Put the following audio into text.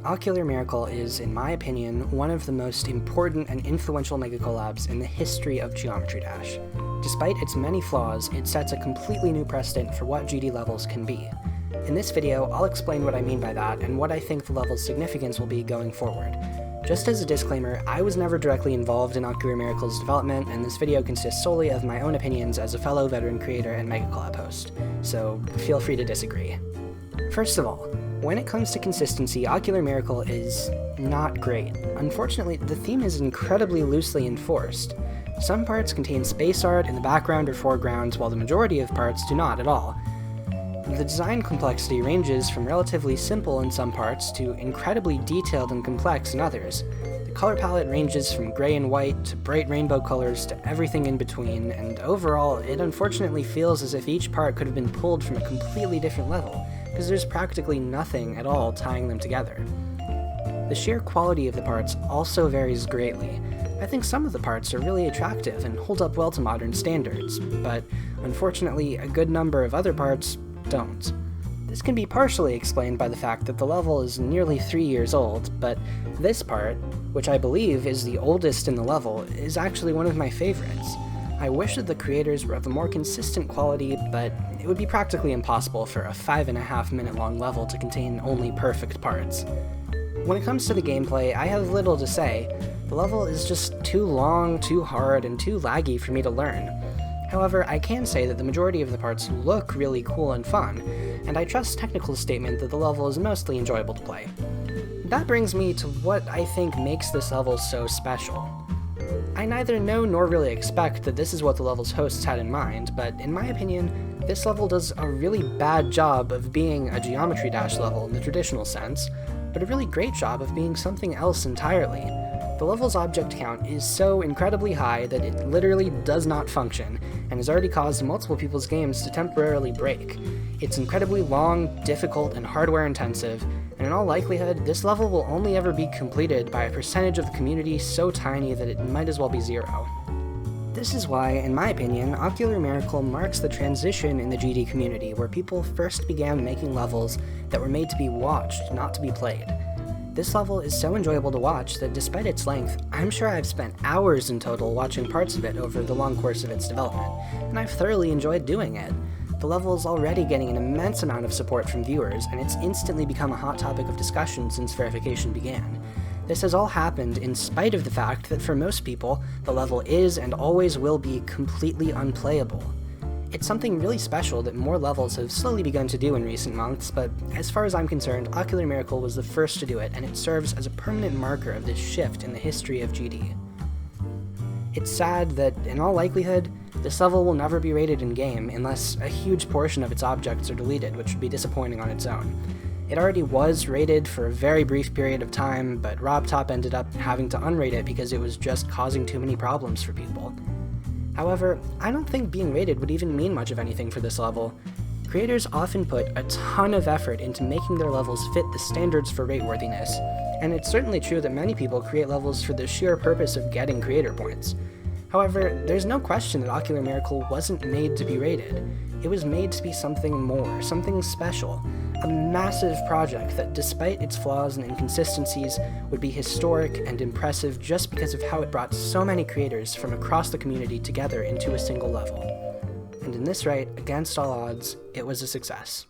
Ocular Miracle is, in my opinion, one of the most important and influential mega collabs in the history of Geometry Dash. Despite its many flaws, it sets a completely new precedent for what GD levels can be. In this video, I'll explain what I mean by that and what I think the level's significance will be going forward. Just as a disclaimer, I was never directly involved in Ocular Miracle's development, and this video consists solely of my own opinions as a fellow veteran creator and mega collab host, so feel free to disagree. First of all, when it comes to consistency, Ocular Miracle is not great. Unfortunately, the theme is incredibly loosely enforced. Some parts contain space art in the background or foreground, while the majority of parts do not at all. The design complexity ranges from relatively simple in some parts to incredibly detailed and complex in others. The color palette ranges from gray and white to bright rainbow colors to everything in between, and overall, it unfortunately feels as if each part could have been pulled from a completely different level, because there's practically nothing at all tying them together. The sheer quality of the parts also varies greatly. I think some of the parts are really attractive and hold up well to modern standards, but unfortunately a good number of other parts don't. This can be partially explained by the fact that the level is nearly 3 years old, but this part, which I believe is the oldest in the level, is actually one of my favorites. I wish that the creators were of a more consistent quality, but it would be practically impossible for a 5.5 minute long level to contain only perfect parts. When it comes to the gameplay, I have little to say. The level is just too long, too hard, and too laggy for me to learn. However, I can say that the majority of the parts look really cool and fun, and I trust Technical's statement that the level is mostly enjoyable to play. That brings me to what I think makes this level so special. I neither know nor really expect that this is what the level's hosts had in mind, but in my opinion, this level does a really bad job of being a Geometry Dash level in the traditional sense, but a really great job of being something else entirely. The level's object count is so incredibly high that it literally does not function, and has already caused multiple people's games to temporarily break. It's incredibly long, difficult, and hardware intensive, and in all likelihood, this level will only ever be completed by a percentage of the community so tiny that it might as well be zero. This is why, in my opinion, Ocular Miracle marks the transition in the GD community where people first began making levels that were made to be watched, not to be played. This level is so enjoyable to watch that despite its length, I'm sure I've spent hours in total watching parts of it over the long course of its development, and I've thoroughly enjoyed doing it. The level is already getting an immense amount of support from viewers, and it's instantly become a hot topic of discussion since verification began. This has all happened in spite of the fact that for most people, the level is and always will be completely unplayable. It's something really special that more levels have slowly begun to do in recent months, but as far as I'm concerned, Ocular Miracle was the first to do it, and it serves as a permanent marker of this shift in the history of GD. It's sad that, in all likelihood, this level will never be rated in-game unless a huge portion of its objects are deleted, which would be disappointing on its own. It already was rated for a very brief period of time, but RobTop ended up having to unrate it because it was just causing too many problems for people. However, I don't think being rated would even mean much of anything for this level. Creators often put a ton of effort into making their levels fit the standards for rateworthiness, and it's certainly true that many people create levels for the sheer purpose of getting creator points. However, there's no question that Ocular Miracle wasn't made to be rated. It was made to be something more, something special, a massive project that, despite its flaws and inconsistencies, would be historic and impressive just because of how it brought so many creators from across the community together into a single level. And in this right, against all odds, it was a success.